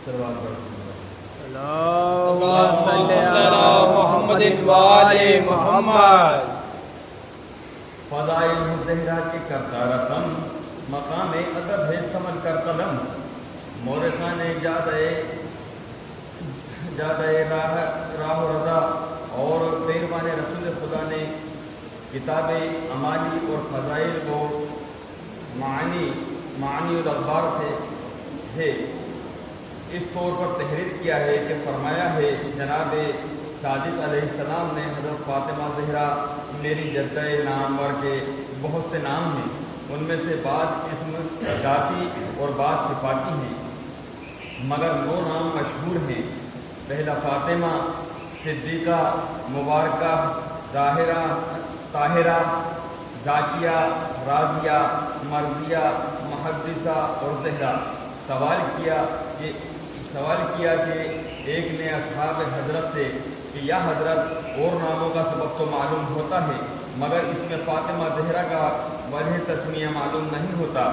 اللهم صل على محمد وآل محمد۔ فضائل زہرا کے کرتا رقم، مقام ادب ہے سمجھ کر قدم، مورخان جادہ راہ و رضا اور پیروان رسول خدا نے کتاب امانی اور فضائل کو معانی الاخبار سے ہے اس طور پر تحریر کیا ہے کہ فرمایا ہے جناب صادق علیہ السلام نے حضرت فاطمہ زہرا میری جدہ نامور کے بہت سے نام ہیں، ان میں سے بعض اسم ذاتی اور بعض صفاتی ہیں، مگر 9 نام مشہور ہیں۔ پہلا فاطمہ، صدیقہ، مبارکہ، طاہرہ، زاکیہ، راضیہ، مرضیہ، محدثہ اور زہرا۔ سوال کیا کہ ایک نے اصحاب حضرت سے کہ یا حضرت اور ناموں کا سبب تو معلوم ہوتا ہے مگر اس میں فاطمہ زہرا کا وجہ تسمیہ معلوم نہیں ہوتا۔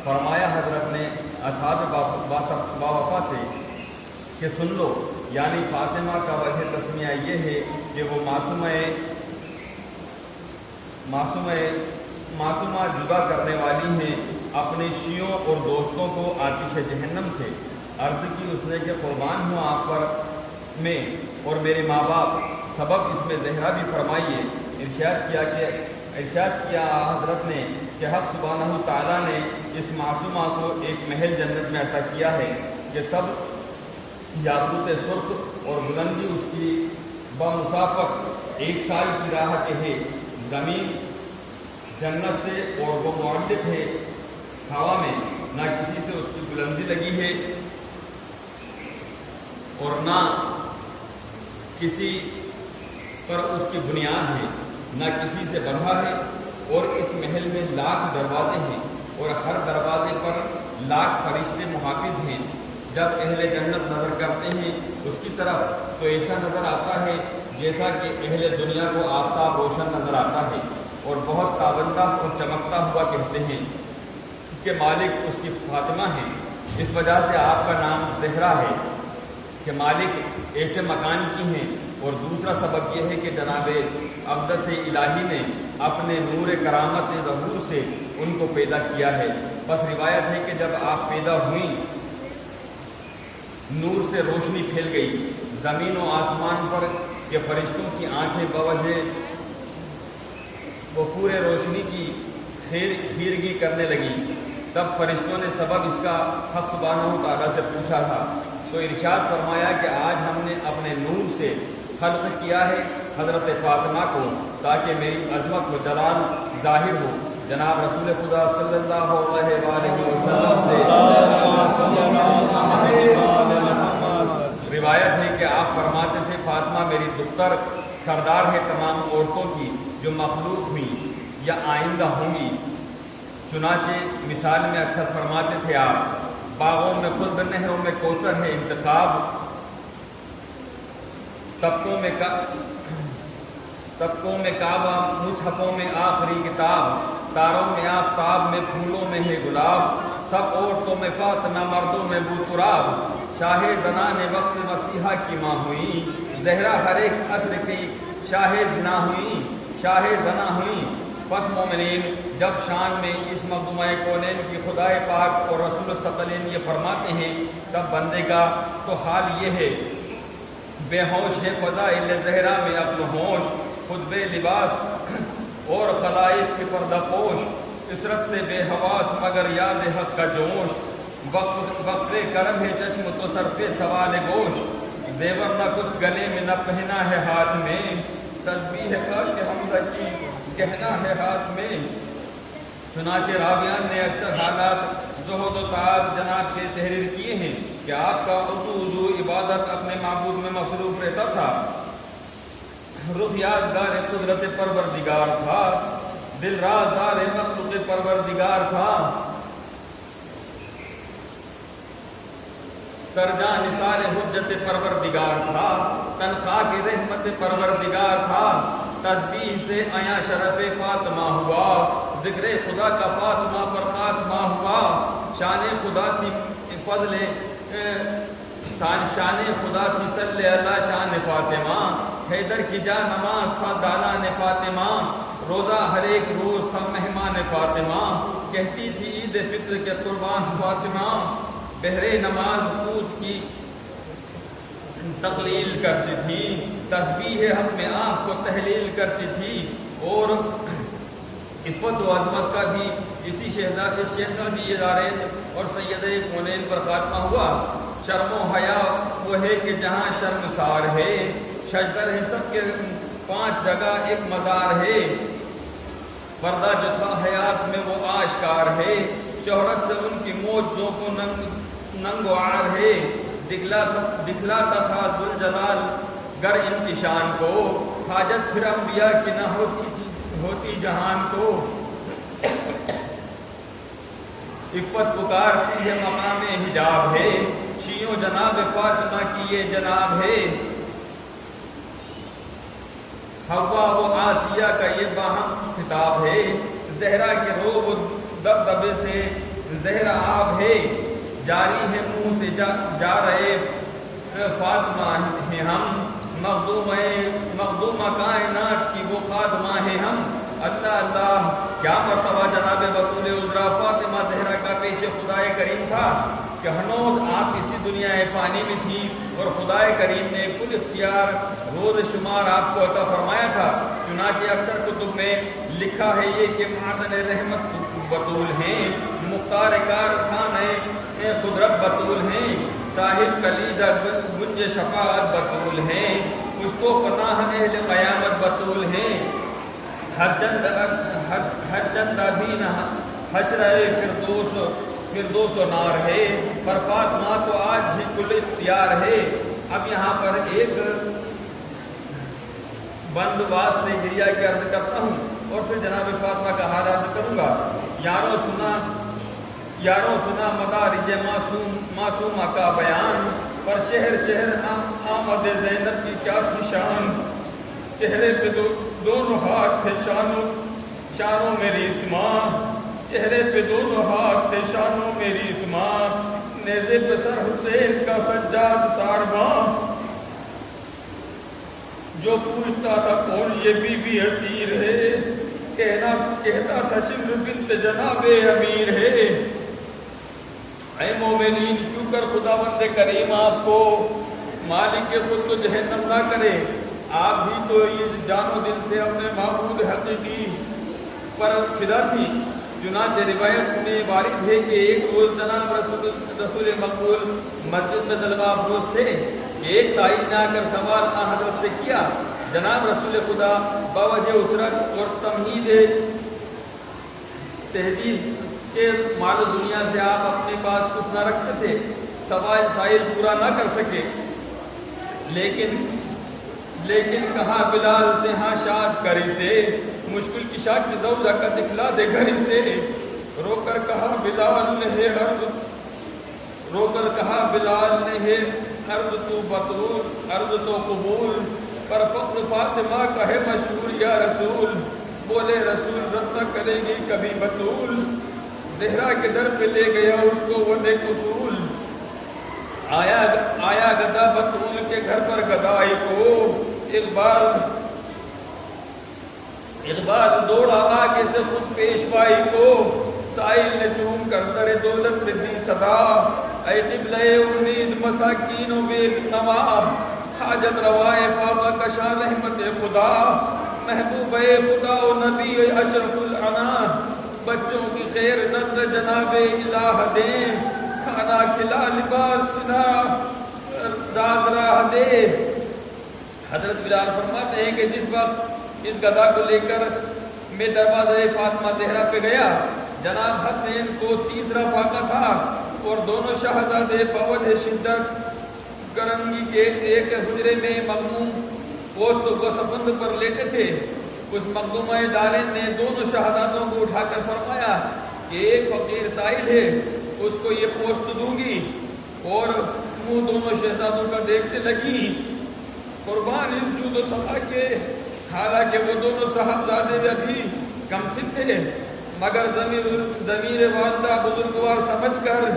فرمایا حضرت نے اصحاب باوفا سے کہ سن لو، یعنی فاطمہ کا وجہ تسمیہ یہ ہے کہ وہ معصومہ جدا کرنے والی ہیں اپنے شیعوں اور دوستوں کو آتش جہنم سے۔ عرض کی اس نے کہ قربان ہوں آپ پر میں اور میرے ماں باپ، سبب اس میں زہرا بھی فرمائیے۔ ارشاد کیا حضرت نے کہ حق سبحانہ تعالیٰ نے اس معصومہ کو ایک محل جنت میں عطا کیا ہے کہ سب یاقوت سرخ اور بلندی اس کی بمسافت 1 سال کی راہ کے ہے، زمین جنت سے اور وہ معلق ہے ہوا میں، نہ کسی سے اس کی بلندی لگی ہے اور نہ کسی پر اس کی بنیاد ہے، نہ کسی سے بڑھا ہے، اور اس محل میں 1,00,000 دروازے ہیں اور ہر دروازے پر 1,00,000 فرشتے محافظ ہیں۔ جب اہل جنت نظر کرتے ہیں اس کی طرف تو ایسا نظر آتا ہے جیسا کہ اہل دنیا کو آفتاب روشن نظر آتا ہے، اور بہت تابندہ اور چمکتا ہوا کہتے ہیں کہ مالک اس کی فاطمہ ہے۔ اس وجہ سے آپ کا نام زہرا ہے کہ مالک ایسے مکان کی ہیں، اور دوسرا سبب یہ ہے کہ جناب اقدس الہی نے اپنے نور کرامت ظہور سے ان کو پیدا کیا ہے۔ بس روایت ہے کہ جب آپ پیدا ہوئیں نور سے روشنی پھیل گئی زمین و آسمان پر کہ فرشتوں کی آنکھیں بوجہ وفور روشنی کی خیرگی کرنے لگی۔ تب فرشتوں نے سبب اس کا حق سبحانہ تعالیٰ سے پوچھا تھا، تو ارشاد فرمایا کہ آج ہم نے اپنے نور سے خلق کیا ہے حضرت فاطمہ کو تاکہ میری عظمت و جلال ظاہر ہو۔ جناب رسول خدا صلی اللہ علیہ وآلہ وسلم سے روایت ہے کہ آپ فرماتے تھے فاطمہ میری دختر سردار ہے تمام عورتوں کی جو مخلوق ہوئی یا آئندہ ہوں گی۔ چنانچہ مثال میں اکثر فرماتے تھے آپ باغوں میں خلد، نہروں میں کوثر ہے انتخاب، طبقوں میں کعبہ، مصحفوں میں آخری کتاب، تاروں میں آفتاب میں پھولوں میں ہے گلاب، سب عورتوں میں فاطمہ مردوں میں بو تراب، شاہ زنان وقت مسیحا کی ماں ہوئی، زہرا ہر ایک عصر کی شاہ زنا ہوئی۔ پس مومنین جب شان میں اس مقدمہ کونین کی خدائے پاک اور رسول ثقلین یہ فرماتے ہیں تب بندے کا تو حال یہ ہے، بے ہوش ہے فضائل زہرا میں عقل ہوش، خود بے لباس اور خلائق کے پردہ پوش، عصرت سے بے حواس مگر یاد حق کا جوش، وقت کرم ہے چشم تو سر پہ سوال گوش، زیور نہ کچھ گلے میں نہ پہنا ہے ہاتھ میں، تسبیح خاک حمزہ کی گہنا ہے ہاتھ میں۔ چنانچہ راویان نے اکثر حالات زہد و تعاد جناب کے تحریر کیے ہیں کہ آپ کا وضو عبادت اپنے معبود میں مصروف رہتا تھا، رخ یادگار قدرت پروردگار تھا، دل رازدار مخلوق پروردگار تھا، سرجاں نثار حجت پروردگار تھا، تنخواہ کی رحمت پروردگار تھا، تسبیح سے آیا شرف فاطمہ ہوا، ذکر خدا کا فاطمہ پر خاتمہ ہوا، شان خدا تھی شان خدا تھی صلی اللہ شان فاطمہ، حیدر کی جا نماز تھا دالان فاطمہ، روزہ ہر ایک روز تھا مہمان فاطمہ، کہتی تھی عید فطر کے قربان فاطمہ، بہرے نماز خود کی تقلیل کرتی تھی، تسبیح ہم میں آنکھ کو تحلیل کرتی تھی، اور عفت و عظمت کا بھی اسی شہزادی دارین اور سید کونین پر خاتمہ ہوا۔ شرم و حیا وہ ہے کہ جہاں شرمسار ہے، شجر ہے سب کے 5 جگہ ایک مزار ہے، پردہ جو تھا حیات میں وہ آشکار ہے، شہرت سے ان کی موجوں کو ننگ و عار ہے، دکھلاتا تھا ذوالجلال گر انتشان کو، حاجت پھر انبیاء کی نہ ہوتی جہان کو، عفت پکارتی ہے مقام حجاب ہے، شیعوں جناب فاطمہ کی یہ جناب ہے، حوا و آسیہ کا یہ باہم خطاب ہے، زہرا کے روب و دبدبے سے زہرا آب ہے، جاری ہے منہ سے جا رہے فاطمہ ہیں ہم، مخدومہ کائنات کی وہ خادمہ ہیں ہم، اللہ اللہ کیا مرتبہ جناب بطول عذرا فاطمہ زہرا کا پیش خدا کریم تھا کہ ہنوز آپ اسی دنیا فانی میں تھی اور خدا کریم نے کل اختیار روز شمار آپ کو عطا فرمایا تھا، چنانچہ اکثر کتب میں لکھا ہے یہ کہ معدن رحمت بطول ہیں، مختار کار خان قدرت بطول ہیں، صاحب کلیدہ گنج شفاعت بطول ہیں، کچھ تو پناہ اہل قیامت بطول ہیں، ہر چند بھی نہ حشر فردوس و نار ہے، پر فاطمہ تو آج ہی کل اختیار ہے۔ اب یہاں پر ایک بند واسطے گریا کی عرض کرتا ہوں اور پھر جناب فاطمہ کا حال عرض کروں گا۔ یاروں سنا مدارج معصومہ کا بیان، پر شہر شہر آمد زینب کی کیا تھی شان، چہرے پہ دونوں ہاتھ تھے شانوں میری اسماں، چہرے پہ دونوں ہاتھ تھے شانوں میری اسماں، نیزے پہ سر حسین کا سجاد سارواں، جو پوچھتا تھا کون یہ بی بی اسیر ہے، کہتا تھا شمر بنت جناب امیر ہے۔ اے مومنین کیوں کر خداوند کریم آپ کو مالک خود تو جہنم نہ کرے، آپ بھی تو یہ جان و دل سے اپنے معبود حقیقی پر فدا تھی۔ چنانچہ روایت میں وارد ہے کہ ایک روز جناب رسول مقبول مسجد میں طلبہ افروز تھے کہ ایک سائل نے آ کر سوال حضرت سے کیا، جناب رسول خدا باوجہ اسرت اور تحدیث کے مال و دنیا سے آپ اپنے پاس کچھ نہ رکھتے تھے، سائل پورا نہ کر سکے، لیکن کہا بلال سے ہاں شاد کری سے، مشکل کی شاک زوجہ کا دکھلا دے گھری سے، رو کر کہا بلال نے ہے عرض تو بطول عرض تو قبول، پر فقر فاطمہ کا ہے مشہور یا رسول، بولے رسول رد نہ کرے گی کبھی بطول، زہرا کے در پہ لے گیا اس کو وہ نیک اصول، آیا گدا بطول کے گھر پر گدائی کو، اقبال دوڑا آگے سے خود پیشوائی کو، سائل نے چوم کر در دولت میں دی صدا، اے قبلہ امید مساکین و بے نوا، حاجت روائے فاقہ کشا رحمت خدا، محبوب خدا و نبی اشرف العنا، بچوں کی خیر نظر جناب الہ دیں، کھانا کھلا لباس پہنا داد راہ دے۔ حضرت بلال فرماتے ہیں کہ جس وقت اس گدا کو لے کر میں دروازہ فاطمہ زہرا پہ گیا، جناب حسنین کو تیسرا فاقہ تھا اور دونوں شہزادے بوجہ شدت گرمی کے ایک حجرے میں مغموم پوست و سبند پر لیٹے تھے۔ اس مخدومہ دارین نے دونوں شہزادوں کو اٹھا کر فرمایا کہ ایک فقیر سائل ہے، اس کو یہ پوست دوں گی، اور منہ دونوں شہزادوں کا دیکھنے لگی، قربان اس جود و سخا کے، حالانکہ وہ دونوں صاحبزادے ابھی کم سن تھے، مگر ضمیر والدہ بزرگوار سمجھ کر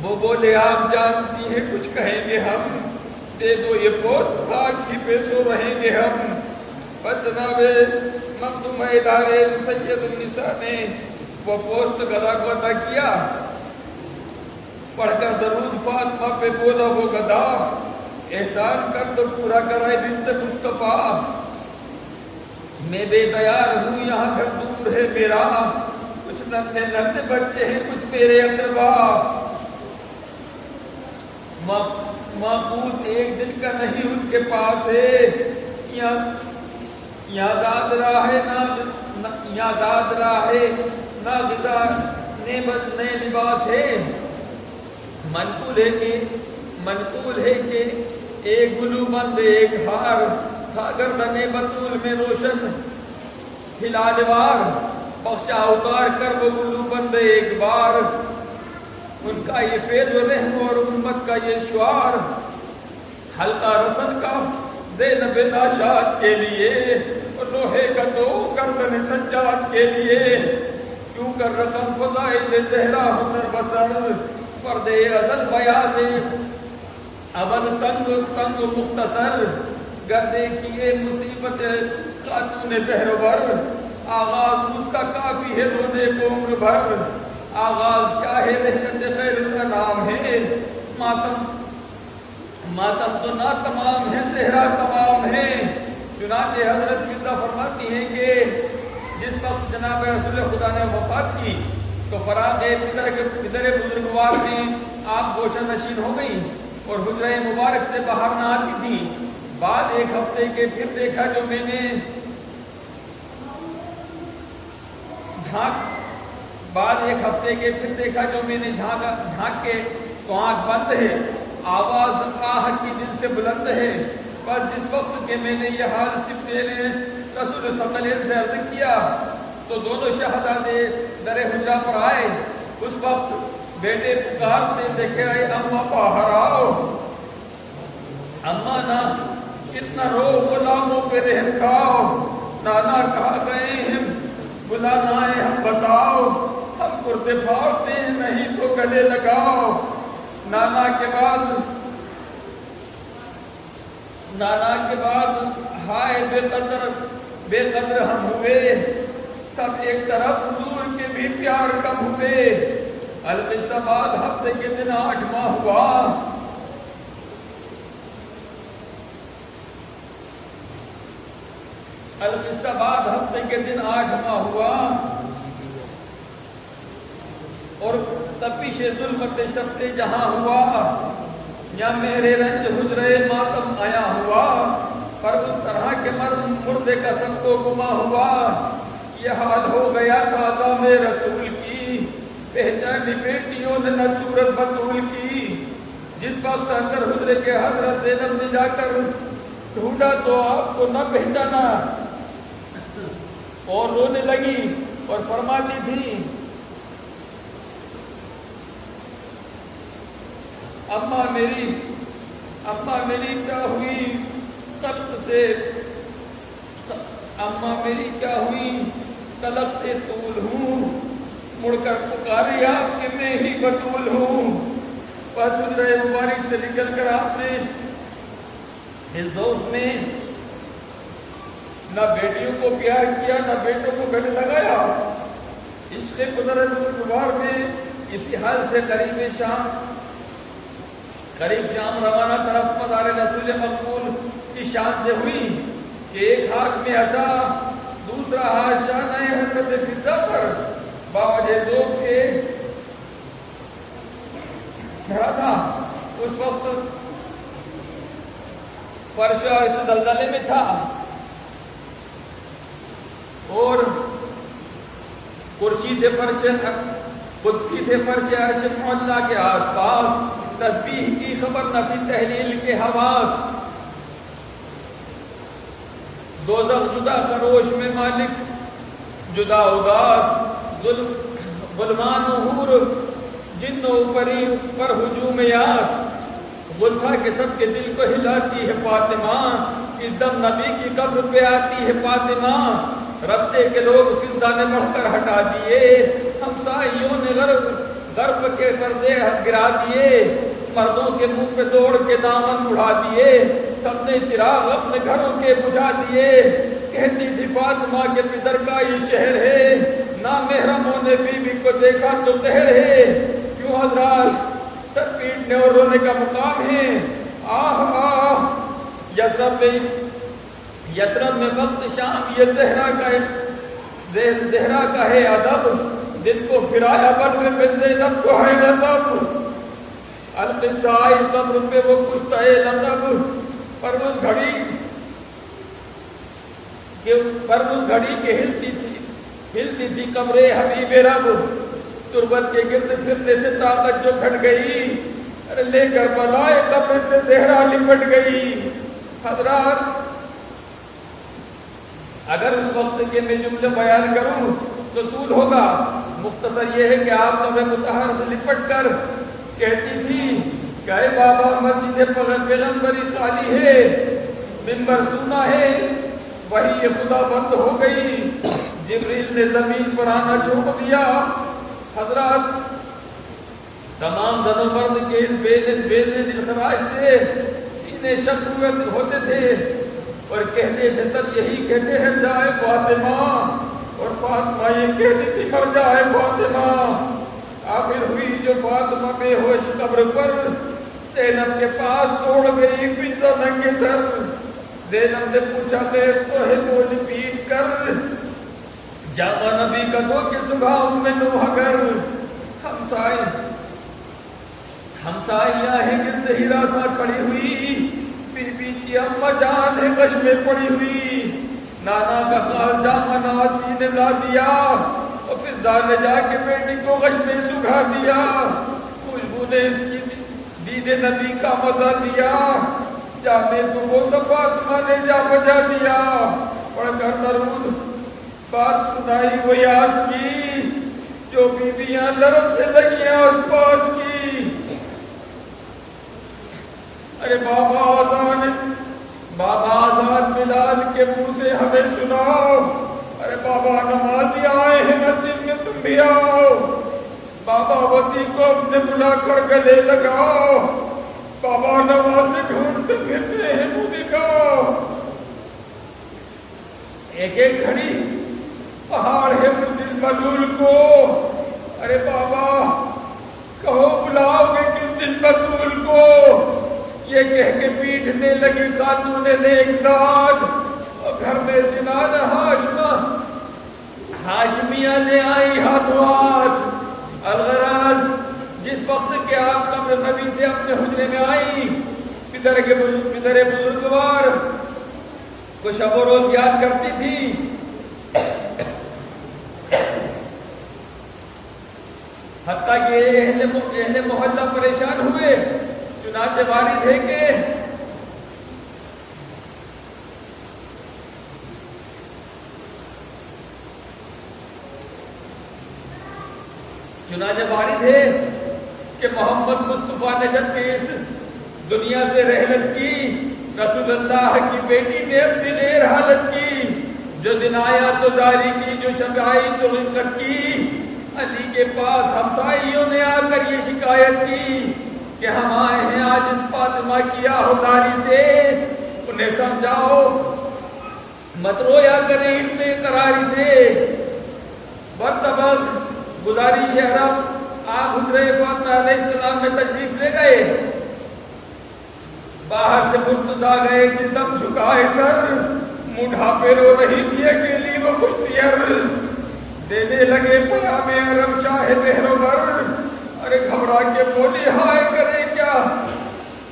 وہ بولے آپ جانتی ہیں کچھ کہیں گے ہم، دے دو یہ پوسٹ خاک ہی پہ سو رہیں گے ہم۔ بس جناب مخدوم ادارے سید النساء نے وہ پوسٹ گدا کو ادا کیا، پڑھ کر درود فاطمہ پہ بولا وہ گدا، احسان کر تو پورا کرائے بنت مصطفیٰ، میں بے دیار ہوں یہاں گھر دور ہے میرا، کچھ ننھے ننھے بچے ہیں کچھ میرے اقربا، معبود ایک دن کا نہیں ان کے پاس ہے، یا داد رہا ہے نہ غذا نئے لباس ہے، منقول ہے کہ ایک گلو بند ایک ہار تھا گردن بطول میں روشن ہلال وار، بخشا اتار کر وہ گلو بند ایک بار، ان کا یہ فیض و رحم اور امت کا یہ شعار، حلقہ رسن کا زینب ناشاد کے لیے اور لوہے کا تو گردن سجاد کے لیے، کیوں کر رقم فضائل زہرا حسر بسر، فرد ازل بیاض اول تنگ مختصر، گردے کیے مصیبت خاتون تہرور، آغاز اس کا کافی ہے رونے کو عمر بھر، آغاز کیا ہے رحمت خیر الانام ہے، ماتم تو نہ تمام ہے صحرا تمام ہے، چنانچہ حضرت فضہ فرماتی ہیں کہ جس وقت جناب رسول خدا نے وفات کی تو فراغ پدر بزرگوار میں آپ گوشہ نشین ہو گئی اور حجرہ مبارک سے باہر نہ آتی تھی، بعد ایک ہفتے کے پھر دیکھا جو میں نے جھانک کے تو آنکھ بند ہے، آواز آہ کی دل سے بلند ہے، بس جس وقت کہ میں نے یہ حال صرف میرے رسول ثقلین سے عرض کیا تو دونوں شہزادے در حجرہ پر آئے، اس وقت بیٹے پکارتے دیکھے آئے اماں باہر آؤ، اماں نہ اتنا رو غلاموں پہ رحم کھاؤ، نانا کہا گئے ہیں بلانا ہے ہم بتاؤ، ہم کرتے پھاڑتے ہیں نہیں تو گلے لگاؤ، نانا کے بعد ہائے بے قدر ہم ہوئے، سب ایک طرف حضور کے بھی پیار کم ہوئے، القصہ بعد ہفتے کے دن 8 ماہ ہوا، القصہ بعد ہفتے کے دن 8 ماہ ہوا، اور تپش ظلمت شب سے جہاں ہوا، یا میرے رنج حجرے ماتم آیا ہوا، پر اس طرح کے مردے کا سب کو گما ہوا، یہ حال ہو گیا تھا عظام رسول کی، پہچانی بیٹیوں نے نہ صورت بطول کی، جس وقت اندر حجرے کے حضرت زینب نے جا کر ڈھونڈا تو آپ کو نہ پہچانا، اور رونے لگی اور فرماتی تھی اماں میری کیا ہوئی قلق سے، اماں میری کیا ہوئی قلق سے طول ہوں، مڑ کر پکاری آپ کے میں ہی بطول ہوں، بس حجرہ مبارک سے نکل کر آپ نے اس ذوق میں نہ بیٹیوں کو پیار کیا نہ بیٹوں کو گلے لگایا، عشق قدرت بزرگوار میں اسی حال سے قریب شام روانہ طرف مزار رسول مقبول کی شان سے ہوئی کہ ایک ہاتھ میں عصا دوسرا ہاتھ شانہ حضرت فضہ پر باوجہ ذوق کے کھڑا تھا، اس وقت فرش عرش دلدلے میں تھا اور کرسی تھے فرش قدسی تھے فرش عرش معلا کے آس پاس، تسبیح کی خبر نہ تھی تحلیل کے حواس، دوزخ جدا خروش میں مالک جدا اداس، غلمان و حور جن و پری پر ہجوم یاس، غل تھا کہ سب کے دل کو ہلاتی ہے فاطمہ، اس دم نبی کی قبر پہ آتی ہے فاطمہ، رستے کے لوگ فضہ نے بڑھ کر ہٹا دیے، ہمسائیوں نے درف کے پردے گرا دیے، مردوں کے منہ پہ دوڑ کے دامن اڑا دیے، سب نے چراغ اپنے گھروں کے بجھا دیے۔ کہتی تھی فاطمہ کے پدر کا یہ شہر ہے، نامحرموں نے بیوی کو دیکھا تو قہر ہے۔ کیوں حضرات سر پیٹنے اور رونے کا مقام ہے؟ آہ آہ یثرب میں وقت شام یہ زہرا کا ہے ادب، دل کو پھرایا بر میں زینب کو ہے لطب، القصائی قبر پہ وہ کشتہ لطب، پر اس گھڑی کے ہلتی تھی قبر حبیب رب، تربت کے گرد پھرنے سے طاقت جو گھٹ گئی، لے کر بلائے قبر سے زہرا لپٹ گئی۔ حضرات اگر اس وقت کے میں جملے بیان کروں تو طول ہوگا، مختصر یہ ہے کہ آپ نے مطہر سے لپٹ کر کہتی تھی کہ اے بابا مسجد پیغمبری خالی ہے، منبر سنا ہے، وہی خدا بند ہو گئی، جبریل نے زمین پر آنا چھوڑ دیا۔ حضرات تمام زن و مرد کے اس بے دل خراش سے سینے شک ہوتے تھے اور کہتے تھے سب یہی کہتے ہیں جائے فاطمہ، اور فاطمہ یہ کہتی تھی مر جائے فاطمہ۔ آخر ہوئی جو فاطمہ بے ہوش قبر پر، زینب کے پاس توڑ گئی فضا ننگے سر۔ زینب نے پوچھا خیر تو ہے بولی پیٹ کر، جامع نبی کا دو کے سبھاؤں میں نوح گر، ہمسائیاں ہیں گرد ہیرا سا کھڑی ہوئی، بی بی کی اماں جان ہے غش میں پڑی ہوئی، نانا کا خال جامع ناسی نے لا دیا، اور پھر دانے جا کے بیٹی کو غش میں سکھا دیا، خوشبو نے اس کی دید نبی کا مزہ دیا، جانے تو وہ فاطمہ نے جا بجا دیا، پڑھ کر درود بات سنائی وہ یاس کی، جو بیویاں لرزنے لگیاں اس پاس کی۔ ارے بابا آزاد بلال کے منہ سے ہمیں سناؤ، ارے بابا نمازی آئے ہیں مسجد میں تم بھی آؤ، بابا وسیع کو اپنے بلا کر گلے لگاؤ، بابا نمازی ڈھونڈتے پھرتے ہیں منہ دکھاؤ۔ ایک ایک گھڑی پہاڑ ہے مجھل ملول کو، ارے بابا کہو بلاؤ گے کس دن ملول کو، یہ کہہ کے پیٹنے لگی خاتون نیک ذات، اور گھر میں جنان ہاشمیہ لے آئی ہاتھوں ہاتھ۔ الغراض جس وقت کے آپ قبر نبی سے اپنے حجرے میں آئی، پدر بزرگوار کو شب و روز یاد کرتی تھی، حتیٰ کہ اہل محلہ پریشان ہوئے، چنانچہ وارد ہے کہ محمد مصطفیٰ نے جب کہ اس دنیا سے رحلت کی، رسول اللہ کی بیٹی نے اپنی غیر حالت کی، جو دن آیا تو زاری کی، جو شب آئی تو غفلت کی۔ علی کے پاس ہمسائیوں نے آ کر یہ شکایت کی کہ ہم آئے ہیں آج اس فاطمہ کی آہوزاری سے، انہیں سمجھاؤ مت رویا کریں اس میں قراری سے۔ برتبخ گزاری شہرم آپ حضرت فاطمہ علیہ السلام میں تشریف لے گئے، باہر سے مرتضیٰ گئے جسم جھکائے سر، مونڈھا پہ رو رہی تھی اکیلی وہ خوش سیر، دینے لگے پیام عرب شاہ مہروبر، ارے گھبرا کے بولی ہائے کرے کیا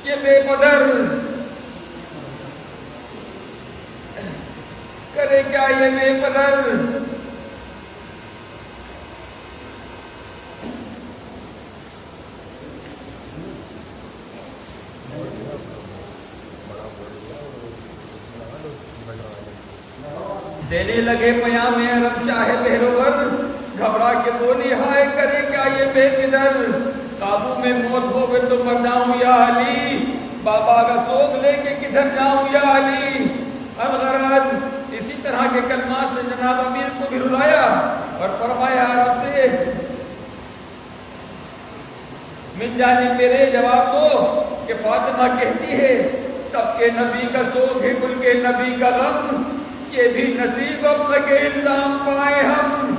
یہ بے قدر، کرے کیا یہ بے قدر۔ دینے لگے پیام عرب شاہ مہروبر، گھبرا کے بولی ہائے کرے کیا یہ بے قدر، قابو میں موت ہوگے تو مر جاؤں یا علی، بابا کا سوگ لے کے کدھر جاؤں یا علی۔ الغرض اسی طرح کے کلمات سے جناب امیر کو بھی رلایا اور فرمایا عرب سے من جانب میرے جواب دو کہ فاطمہ کہتی ہے سب کے نبی کا سوگ ہے کل کے نبی کا غم، یہ بھی نصیب اپنے کے الزام پائے ہم،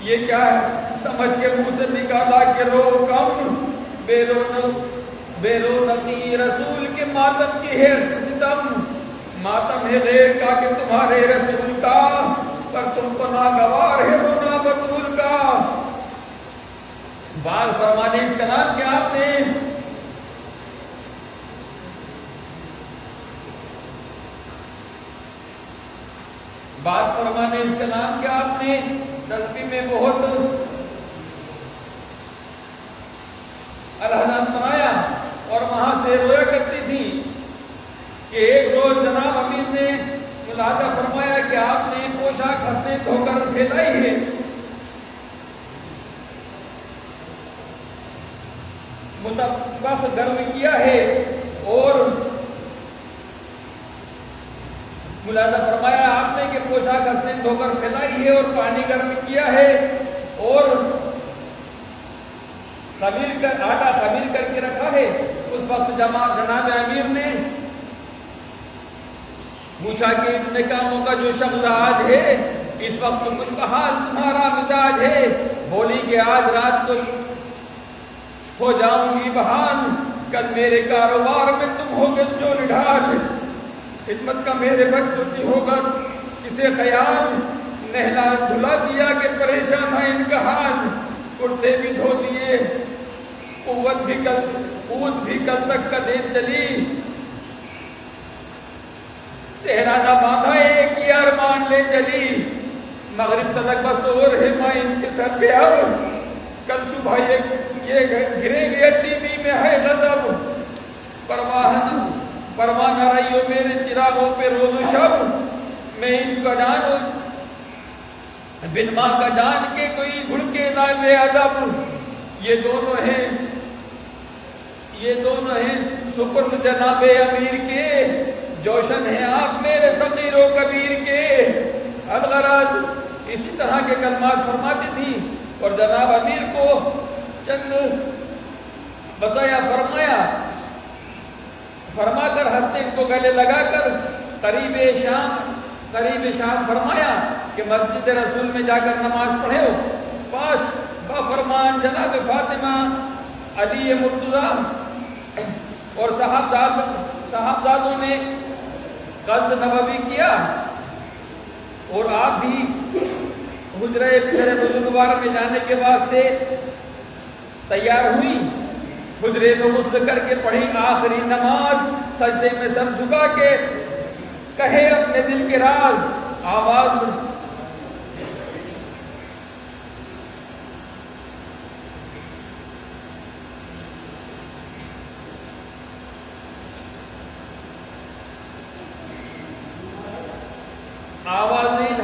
یہ کیا ہے سمجھ کے منہ سے نکالا کہ رو کم، بے رونقی رسول کے ماتم کی ہے ستم، ماتم ہے غیر کا کہ تمہارے رسول کا، پر تم کو ناگوار ہے رونا بطول کا۔ بات فرمانے اس کا نام کیا آپ نے؟ بات فرمانے اس کا نام کیا آپ نے؟ تسبیح میں بہت الحمد بنایا اور وہاں سے رویا کرتی تھی کہ ایک روز جناب امیر نے ملاحظہ فرمایا کہ آپ نے پوشاک ہنستے دھو کر پھیلائی ہے، مطبخ گرم کیا ہے، اور ملاحظہ فرمایا آپ نے کہ پوشاک ہنستے دھو کر پھیلائی ہے اور پانی گرم کیا ہے، اور آٹا خمیر کر کے رکھا ہے۔ اس وقت جناب امیر نے پوچھا کہ اتنے کاموں کا جو شخص آج ہے اس وقت کچھ بحال تمہارا مزاج ہے؟ بولی کہ آج رات کو ہو جاؤں گی بحال، کل میرے کاروبار میں تم ہوگے جو نڈھال، خدمت کا میرے بچوں کی ہوگا کسے خیال، نہلا دھلا دیا کہ پریشان تھا ان کا حال، کرتے بھی دھو دیے قوت بھی کل تک کا دین چلی، صحرا نہ باندھا ایک ہی ارمان لے چلی، مغرب تلک بس اور ہے ماں ان کے سر پہ اب، کل صبح یہ گرے گئے ٹی وی میں ہے غضب، پرواہ نہ رہی ہو میرے چراغوں پہ روز و شب، میں ان کا جانوں بن ماں کا جان کے کوئی گھڑ کے نہ بے ادب، یہ دونوں ہیں سپرد جناب امیر کے، جوشن ہیں آپ میرے صغیر و کبیر کے، الغرض اسی طرح کے کلمات فرماتی تھی، اور جناب امیر کو چند بتایا فرما کر ہستے کو گلے لگا کر قریب شام فرمایا کہ مسجد رسول میں جا کر نماز پڑھے ہو، پاس بفرمان جناب فاطمہ علی مرتضی اور صاحبزادوں نے قصد نبوی کیا، اور آپ بھی حجرہ پدر بزرگوار میں جانے کے واسطے تیار ہوئی، حجرے میں غسل کر کے پڑھی آخری نماز، سجدے میں سر جھکا کے کہے اپنے دل کے راز، آواز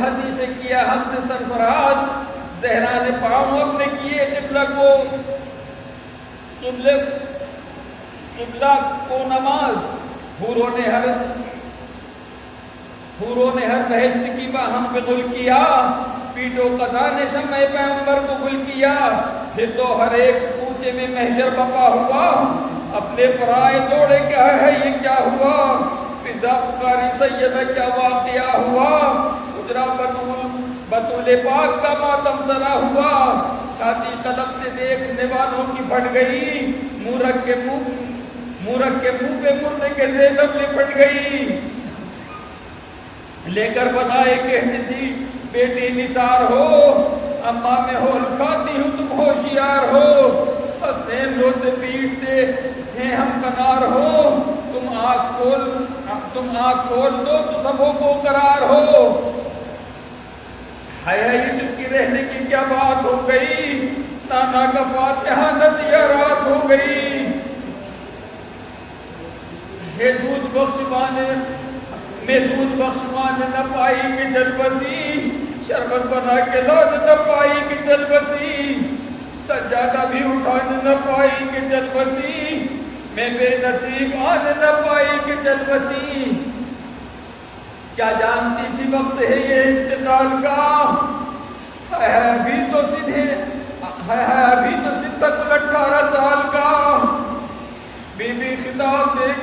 ہنسی سے کیا حمد سرفراز، زہرا نے پاؤں اپنے کیے قبلہ کو نماز، حوروں نے ہر بہشت کی باہم پہ گل کیا، پیٹو قضا نے شمع پیغمبر کو گل کیا، پھر تو ہر ایک کوچے میں محشر بپا ہوا، اپنے پرائے دوڑے کیا ہے یہ کیا ہوا، فضا پکاری سیدہ کیا واقعہ ہوا، اجرا بطول پاک کا ماتم سرا ہوا، چھاتی قلب سے دیکھنے والوں کی پھٹ گئی، مورک کے منہ پہ مردے کے زینب لپٹ گئی، لے کر بنائے کہتی تھی بیٹی نثار ہو، اماں میں ہول کھاتی ہوں تم ہوشیار ہو، حسنین روتے پیٹتے ہیں ہم کنار ہو، تم آنکھ کھول دو تو سبوں کو قرار ہو، حیا یہ چپ کی رہنے کی کیا بات ہو گئی، نانا کا فاتحہ ندیہ رات ہو گئی، میں دودھ بخشوانے نہ پائی کہ چل بسی، شربت بنا کے لانے نہ پائی کہ چل بسی، سجادہ بھی اٹھانے نہ پائی کہ چل بسی، میں بے نصیب آنے نہ پائی کہ چل بسی، کیا جانتی تھی وقت ہے یہ انتقال کا، ابھی تو صرف 18 سال کا،